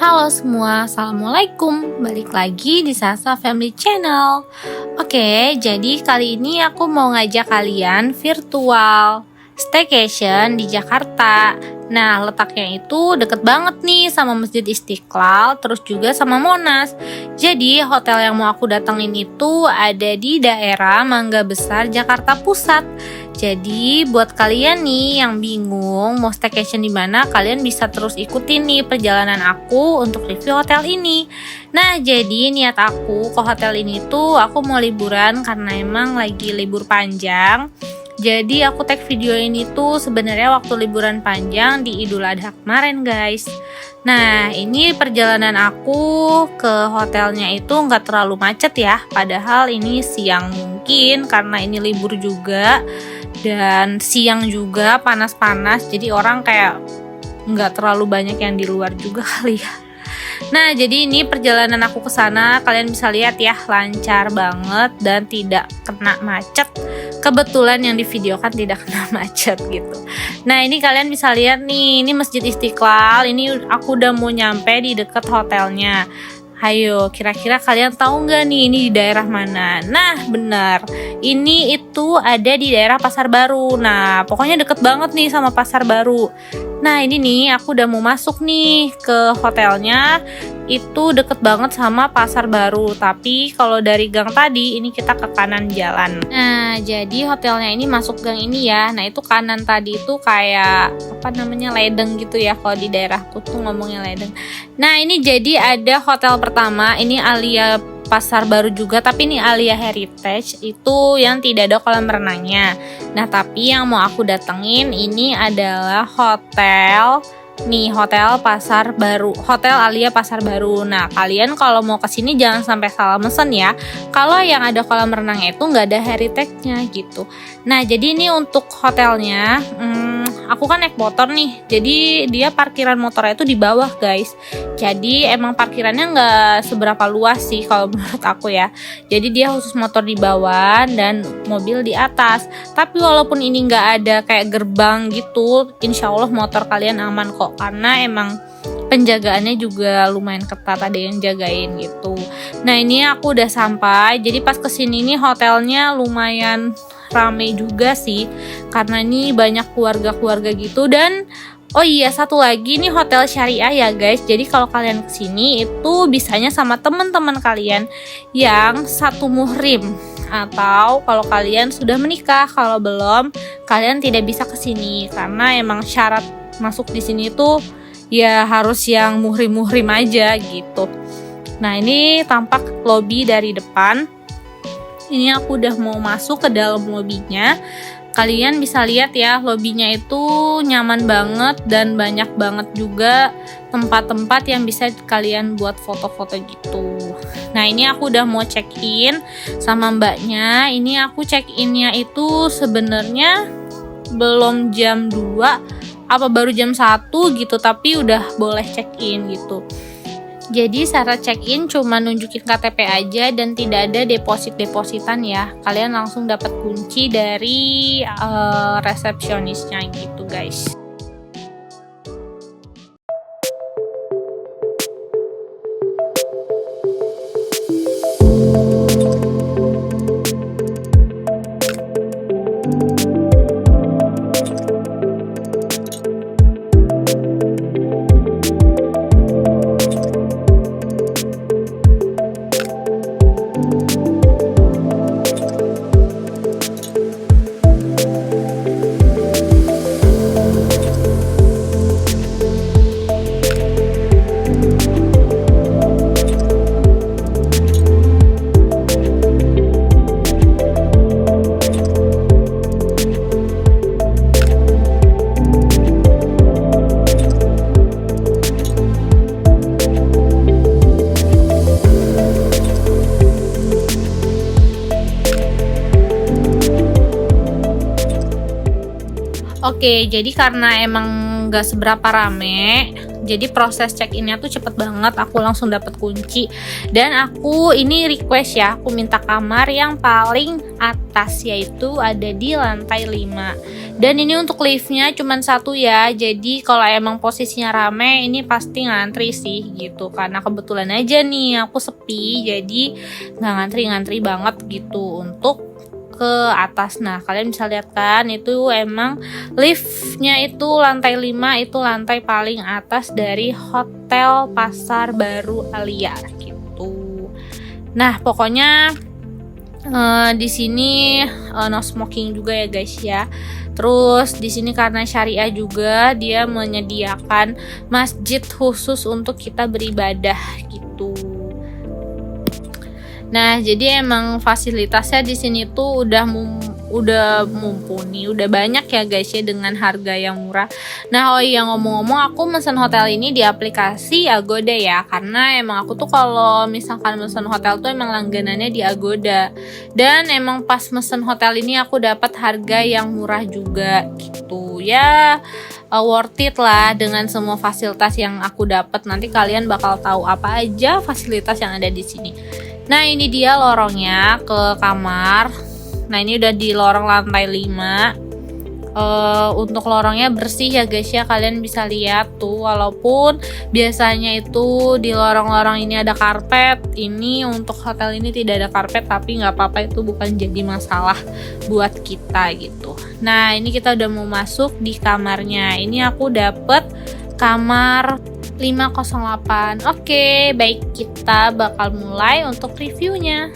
Halo semua, Assalamualaikum. Balik lagi di Sasa Family Channel. Oke, jadi kali ini aku mau ngajak kalian virtual staycation di Jakarta. Nah, letaknya itu deket banget nih sama Masjid Istiqlal, terus juga sama Monas. Jadi, hotel yang mau aku datengin itu ada di daerah Mangga Besar, Jakarta Pusat. Jadi, buat kalian nih yang bingung mau staycation di mana, kalian bisa terus ikutin nih perjalanan aku untuk review hotel ini. Nah, jadi niat aku ke hotel ini tuh aku mau liburan karena emang lagi libur panjang. Jadi aku tag video ini tuh sebenarnya waktu liburan panjang di Idul Adha kemarin, guys. Nah, ini perjalanan aku ke hotelnya itu nggak terlalu macet ya. Padahal ini siang mungkin karena ini libur juga dan siang juga panas-panas. Jadi orang kayak nggak terlalu banyak yang di luar juga kali ya. Nah, jadi ini perjalanan aku ke sana, kalian bisa lihat ya, lancar banget dan tidak kena macet. Kebetulan yang di video kan tidak kena macet gitu. Nah, ini kalian bisa lihat nih, ini Masjid Istiqlal. Ini aku udah mau nyampe di dekat hotelnya. Ayo, kira-kira kalian tahu nggak nih ini di daerah mana? Nah, benar. Ini itu ada di daerah Pasar Baru. Nah, pokoknya deket banget nih sama Pasar Baru. Nah, ini nih aku udah mau masuk nih ke hotelnya. Itu deket banget sama Pasar Baru. Tapi kalau dari gang tadi, ini kita ke kanan jalan. Nah, jadi hotelnya ini masuk gang ini ya. Nah, itu kanan tadi itu kayak ledeng gitu ya. Kalau di daerahku tuh ngomongnya ledeng. Nah, ini jadi ada hotel pertama. Ini Alia Pasar Baru juga, tapi ini Alia Heritage itu yang tidak ada kolam renangnya. Nah, tapi yang mau aku datengin ini adalah hotel Pasar Baru, Hotel Alia Pasar Baru. Nah, kalian kalau mau kesini jangan sampai salah mesen ya. Kalau yang ada kolam renangnya itu nggak ada heritage-nya gitu. Nah, jadi ini untuk hotelnya, aku kan naik motor nih. Jadi dia parkiran motornya itu di bawah, guys. Jadi emang parkirannya nggak seberapa luas sih kalau menurut aku ya. Jadi dia khusus motor di bawah dan mobil di atas. Tapi walaupun ini nggak ada kayak gerbang gitu, insya Allah motor kalian aman kok. Karena emang penjagaannya juga lumayan ketat, ada yang jagain gitu. Nah, ini aku udah sampai. Jadi pas kesini nih hotelnya lumayan rame juga sih, karena ini banyak keluarga-keluarga gitu. Dan oh iya, satu lagi nih hotel syariah ya guys. Jadi kalau kalian kesini itu bisanya sama teman-teman kalian yang satu muhrim, atau kalau kalian sudah menikah. Kalau belum, kalian tidak bisa kesini karena emang syarat masuk di sini tuh ya harus yang muhrim-muhrim aja gitu. Nah, ini tampak lobi dari depan. Ini aku udah mau masuk ke dalam lobinya. Kalian bisa lihat ya, lobinya itu nyaman banget dan banyak banget juga tempat-tempat yang bisa kalian buat foto-foto gitu. Nah, ini aku udah mau check-in sama mbaknya. Ini aku check-innya itu sebenarnya belum jam 2 apa baru jam 1 gitu, tapi udah boleh check-in gitu. Jadi syarat check-in cuma nunjukin KTP aja dan tidak ada deposit-depositan ya. Kalian langsung dapat kunci dari resepsionisnya gitu, guys. Oke, jadi karena emang gak seberapa rame Jadi proses check-innya tuh cepet banget, aku langsung dapet kunci. Dan aku ini request ya, aku minta kamar yang paling atas, yaitu ada di lantai 5. Dan ini untuk liftnya cuman satu ya, jadi kalau emang posisinya rame ini pasti ngantri sih gitu. Karena kebetulan aja nih aku sepi, jadi nggak ngantri-ngantri banget gitu untuk ke atas. Nah, kalian bisa lihat kan, itu emang liftnya itu lantai 5, itu lantai paling atas dari Hotel Pasar Baru Alia gitu. Nah, pokoknya di sini no smoking juga ya guys ya. Terus di sini karena syariah juga, dia menyediakan masjid khusus untuk kita beribadah gitu. Nah, jadi emang fasilitasnya di sini tuh udah mumpuni, udah banyak ya guys ya dengan harga yang murah. Nah, oh iya, ngomong-ngomong, aku mesen hotel ini di aplikasi Agoda ya, karena emang aku tuh kalau misalkan mesen hotel tuh emang langganannya di Agoda. Dan emang pas mesen hotel ini aku dapat harga yang murah juga gitu ya. Worth it lah dengan semua fasilitas yang aku dapat. Nanti kalian bakal tahu apa aja fasilitas yang ada di sini. Nah, ini dia lorongnya ke kamar. Nah, ini udah di lorong lantai 5. Untuk lorongnya bersih ya guys ya, kalian bisa lihat tuh, walaupun biasanya itu di lorong-lorong ini ada karpet, ini untuk hotel ini tidak ada karpet, tapi nggak apa-apa, itu bukan jadi masalah buat kita gitu. Nah, ini kita udah mau masuk di kamarnya. Ini aku dapet kamar 508. Oke, baik, kita bakal mulai untuk reviewnya.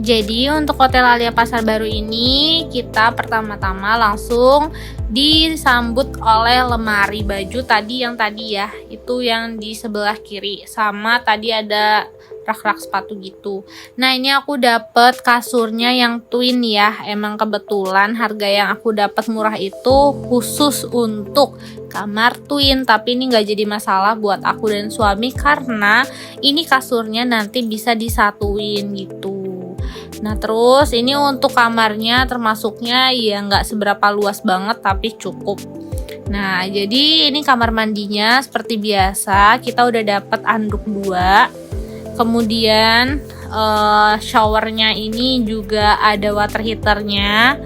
Jadi untuk Hotel Alia Pasar Baru ini, kita pertama-tama langsung disambut oleh lemari baju tadi ya, itu yang di sebelah kiri, sama tadi ada rak-rak sepatu gitu. Nah, ini aku dapet kasurnya yang twin ya. Emang kebetulan harga yang aku dapat murah itu khusus untuk kamar twin, tapi ini nggak jadi masalah buat aku dan suami karena ini kasurnya nanti bisa disatuin gitu. Nah, terus ini untuk kamarnya termasuknya ya nggak seberapa luas banget tapi cukup. Nah, jadi ini kamar mandinya seperti biasa, kita udah dapat anduk 2. Kemudian showernya ini juga ada water heaternya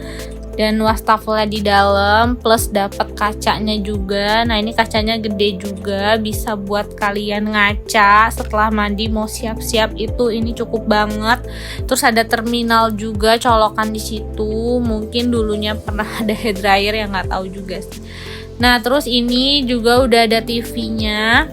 dan wastafelnya di dalam, plus dapat kacanya juga. Nah, ini kacanya gede juga, bisa buat kalian ngaca setelah mandi mau siap-siap, itu ini cukup banget. Terus ada terminal juga colokan di situ, mungkin dulunya pernah ada hair dryer, yang nggak tahu juga sih. Nah, terus ini juga udah ada TV-nya.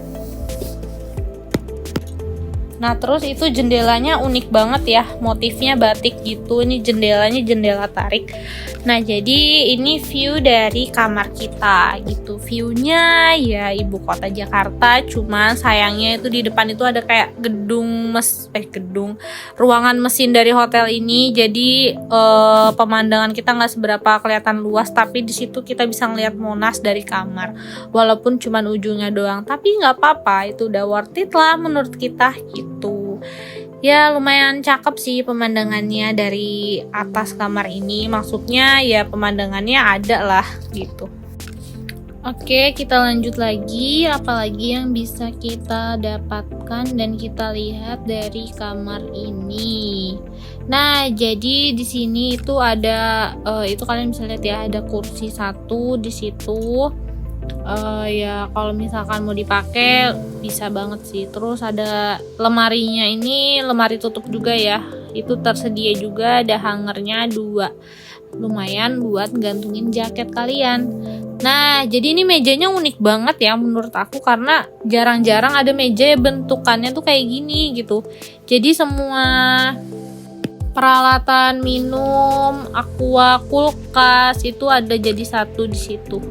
Nah, terus itu jendelanya unik banget ya, motifnya batik gitu. Ini jendelanya jendela tarik. Nah, jadi ini view dari kamar kita gitu. View-nya ya ibu kota Jakarta, cuman sayangnya itu di depan itu ada kayak ruangan mesin dari hotel ini. Jadi pemandangan kita nggak seberapa kelihatan luas, tapi di situ kita bisa ngeliat Monas dari kamar. Walaupun cuman ujungnya doang, tapi nggak apa-apa, itu udah worth it lah menurut kita gitu. Ya, lumayan cakep sih pemandangannya dari atas kamar ini. Maksudnya ya pemandangannya ada lah gitu. Oke, kita lanjut lagi. Apalagi yang bisa kita dapatkan dan kita lihat dari kamar ini. Nah, jadi di sini itu ada itu kalian bisa lihat ya, ada kursi 1 di situ. Ya kalau misalkan mau dipakai bisa banget sih. Terus ada lemarinya, ini lemari tutup juga ya, itu tersedia juga, ada hangernya 2, lumayan buat gantungin jaket kalian. Nah, jadi ini mejanya unik banget ya menurut aku, karena jarang-jarang ada meja bentukannya tuh kayak gini gitu. Jadi semua peralatan minum, aqua, kulkas itu ada jadi satu di situ.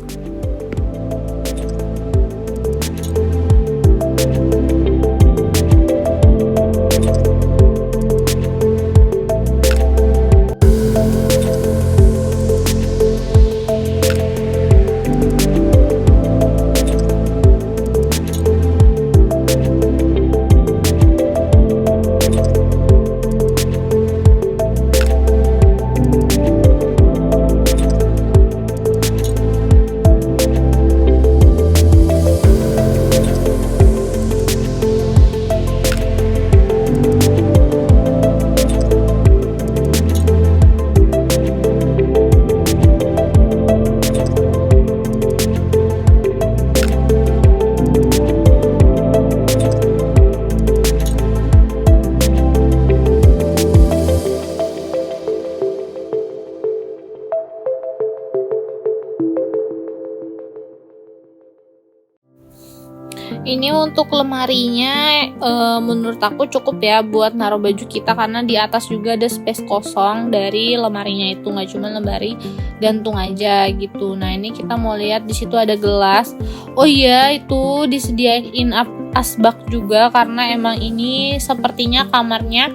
Ini untuk lemarinya menurut aku cukup ya buat naruh baju kita, karena di atas juga ada space kosong dari lemarinya itu, nggak cuma lemari gantung aja gitu. Nah ini kita mau lihat di situ ada gelas. Oh iya, itu disediain asbak juga karena emang ini sepertinya kamarnya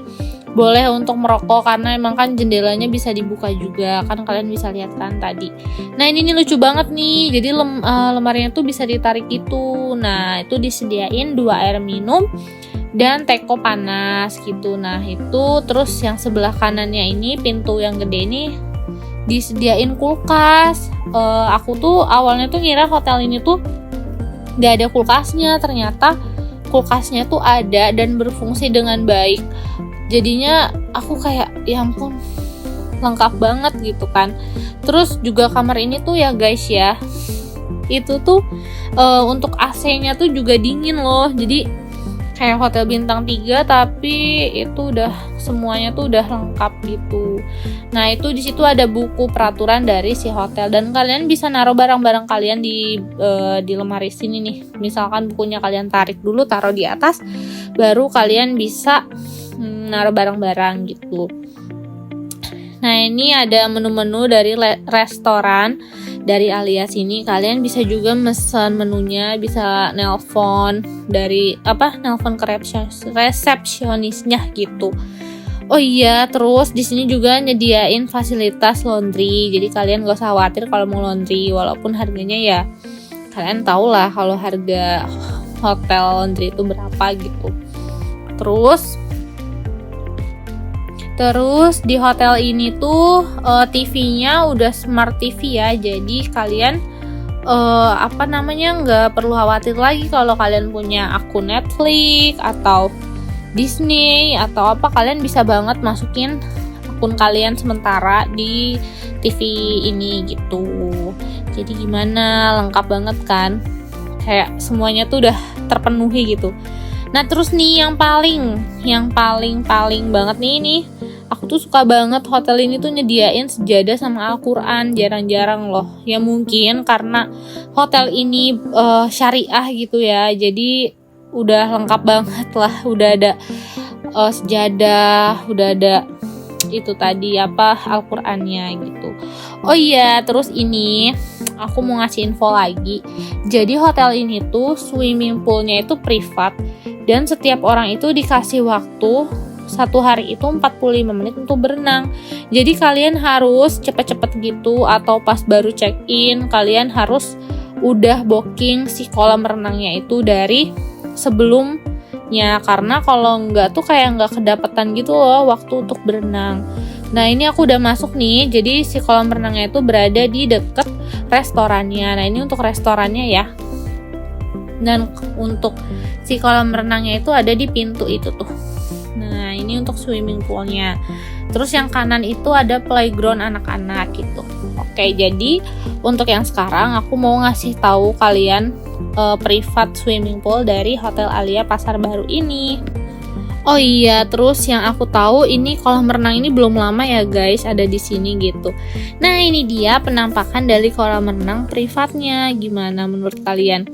boleh untuk merokok, karena emang kan jendelanya bisa dibuka juga, kan kalian bisa lihat kan tadi. Nah ini nih lucu banget nih, jadi lemarinya tuh bisa ditarik gitu. Nah itu disediain 2 air minum dan teko panas gitu. Nah itu terus yang sebelah kanannya ini, pintu yang gede ini disediain kulkas. Aku tuh awalnya tuh ngira hotel ini tuh gak ada kulkasnya, ternyata kulkasnya tuh ada dan berfungsi dengan baik. Jadinya aku kayak ya ampun, lengkap banget gitu kan. Terus juga kamar ini tuh ya guys ya, itu tuh untuk AC-nya tuh juga dingin loh. Jadi kayak hotel bintang 3 tapi itu udah semuanya tuh udah lengkap gitu. Nah itu di situ ada buku peraturan dari si hotel, dan kalian bisa naruh barang-barang kalian di lemari sini nih. Misalkan bukunya kalian tarik dulu, taruh di atas, baru kalian bisa naruh barang-barang gitu. Nah ini ada menu-menu dari restoran dari Alia sini. Kalian bisa juga mesen menunya, bisa nelpon nelpon ke resepsionisnya gitu. Oh iya, terus di sini juga nyediain fasilitas laundry. Jadi kalian gak usah khawatir kalau mau laundry, walaupun harganya ya kalian tau lah kalau harga hotel laundry itu berapa gitu. Terus di hotel ini tuh TV-nya udah smart TV ya, jadi kalian nggak perlu khawatir lagi kalau kalian punya akun Netflix atau Disney atau apa, kalian bisa banget masukin akun kalian sementara di TV ini gitu. Jadi gimana, lengkap banget kan, kayak semuanya tuh udah terpenuhi gitu. Nah terus nih yang paling banget nih, aku tuh suka banget hotel ini tuh nyediain sejadah sama Al-Quran. Jarang-jarang loh, ya mungkin karena hotel ini syariah gitu ya, jadi udah lengkap banget lah. Udah ada sejadah, udah ada itu tadi Al-Qurannya gitu. Oh iya, terus ini aku mau ngasih info lagi. Jadi hotel ini tuh swimming poolnya itu privat, dan setiap orang itu dikasih waktu 1 hari itu 45 menit untuk berenang. Jadi kalian harus cepet-cepet gitu, atau pas baru check-in kalian harus udah booking si kolam renangnya itu dari sebelumnya, karena kalau enggak tuh kayak enggak kedapetan gitu loh waktu untuk berenang. Nah ini aku udah masuk nih, jadi si kolam renangnya itu berada di deket restorannya. Nah ini untuk restorannya ya, dan untuk si kolam renangnya itu ada di pintu itu tuh. Nah ini untuk swimming poolnya. Terus yang kanan itu ada playground anak-anak gitu. Oke, jadi untuk yang sekarang aku mau ngasih tahu kalian privat swimming pool dari Hotel Alia Pasar Baru ini. Oh iya, terus yang aku tahu ini kolam renang ini belum lama ya guys ada di sini gitu. Nah ini dia penampakan dari kolam renang privatnya. Gimana menurut kalian?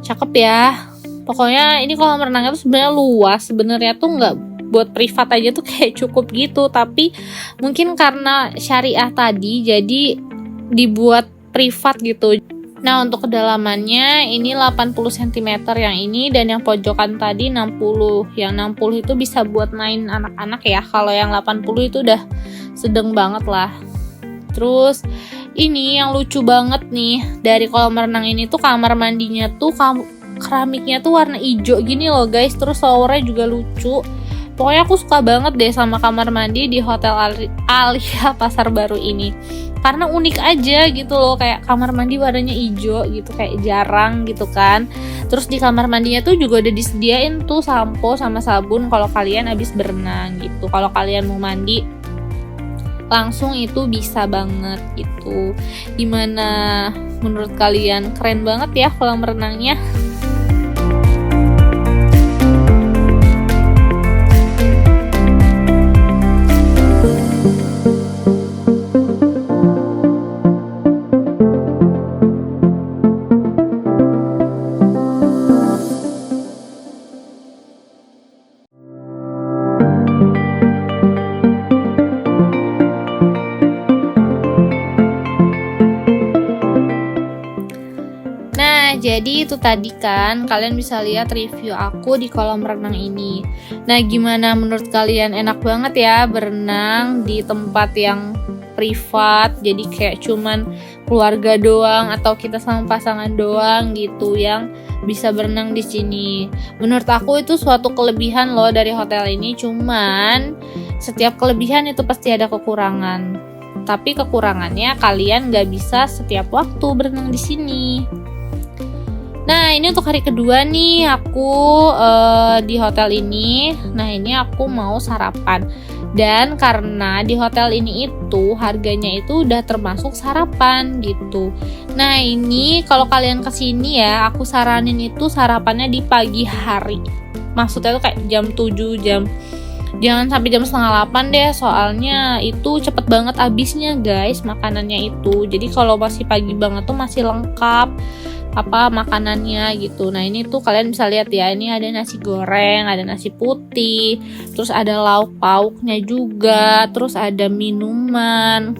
Cakep ya. Pokoknya ini kolam renangnya tuh sebenarnya luas. Sebenarnya tuh nggak buat privat aja tuh kayak cukup gitu. Tapi mungkin karena syariah tadi jadi dibuat privat gitu. Nah untuk kedalamannya ini 80 cm yang ini, dan yang pojokan tadi 60. Yang 60 itu bisa buat main anak-anak ya. Kalau yang 80 itu udah sedang banget lah. Terus ini yang lucu banget nih, dari kolam renang ini tuh kamar mandinya tuh keramiknya tuh warna hijau gini loh guys. Terus showernya juga lucu. Pokoknya aku suka banget deh sama kamar mandi di Hotel Alia Pasar Baru ini, karena unik aja gitu loh, kayak kamar mandi warnanya hijau gitu, kayak jarang gitu kan. Terus di kamar mandinya tuh juga udah disediain tuh sampo sama sabun kalau kalian habis berenang gitu. Kalau kalian mau mandi langsung itu bisa banget gitu. Gimana menurut kalian? Keren banget ya kolam renangnya. jadi itu tadi kan kalian bisa lihat review aku di kolam renang ini. Nah, gimana menurut kalian? Enak banget ya berenang di tempat yang privat, jadi kayak cuman keluarga doang atau kita sama pasangan doang gitu yang bisa berenang di sini. Menurut aku itu suatu kelebihan loh dari hotel ini, cuman setiap kelebihan itu pasti ada kekurangan. Tapi kekurangannya kalian gak bisa setiap waktu berenang di sini. Nah, ini untuk hari kedua nih aku di hotel ini. Nah, ini aku mau sarapan. Dan karena di hotel ini itu harganya itu udah termasuk sarapan gitu. Nah, ini kalau kalian kesini ya, aku saranin itu sarapannya di pagi hari. Maksudnya tuh kayak jam 7, jangan sampai jam setengah 8 deh, soalnya itu cepet banget habisnya guys makanannya itu. Jadi kalau masih pagi banget tuh masih lengkap makanannya gitu. Nah, ini tuh kalian bisa lihat ya, ini ada nasi goreng, ada nasi putih, terus ada lauk pauknya juga, terus ada minuman,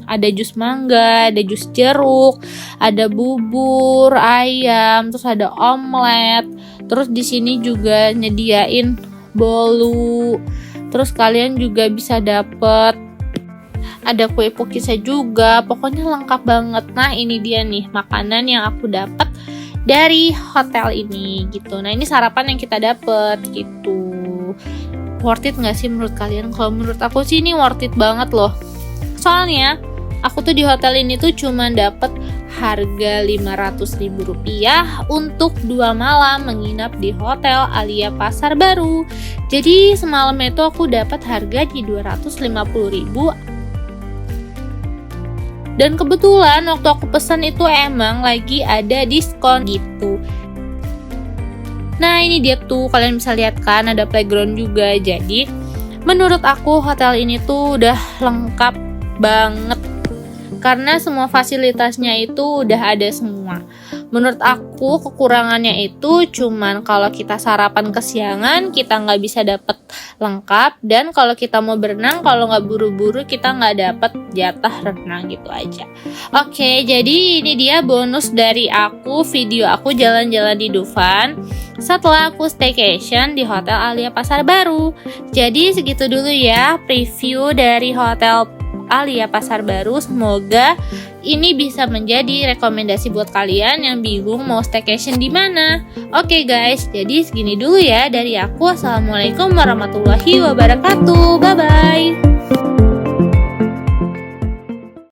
ada jus mangga, ada jus jeruk, ada bubur ayam, terus ada omelet, terus di sini juga nyediain bolu, terus kalian juga bisa dapet ada kue pukisnya juga, pokoknya lengkap banget. Nah, ini dia nih makanan yang aku dapat dari hotel ini gitu. Nah, ini sarapan yang kita dapat gitu. Worth it nggak sih menurut kalian? Kalau menurut aku sih ini worth it banget loh. Soalnya aku tuh di hotel ini tuh cuma dapat harga Rp500.000 untuk 2 malam menginap di Hotel Alia Pasar Baru. Jadi semalamnya itu aku dapat harga di Rp250.000. Dan kebetulan waktu aku pesan itu emang lagi ada diskon gitu. Nah, ini dia tuh, kalian bisa lihat kan ada playground juga. Jadi menurut aku hotel ini tuh udah lengkap banget karena semua fasilitasnya itu udah ada semua. Menurut aku kekurangannya itu cuman kalau kita sarapan kesiangan kita nggak bisa dapet lengkap, dan kalau kita mau berenang kalau nggak buru-buru kita nggak dapet jatah renang gitu aja. Oke, jadi ini dia bonus dari aku, video aku jalan-jalan di Dufan setelah aku staycation di Hotel Alia Pasar Baru. Jadi segitu dulu ya preview dari Hotel Alia Pasar Baru. Semoga ini bisa menjadi rekomendasi buat kalian yang bingung mau staycation di mana. Oke guys, jadi segini dulu ya dari aku. Assalamualaikum warahmatullahi wabarakatuh. Bye bye.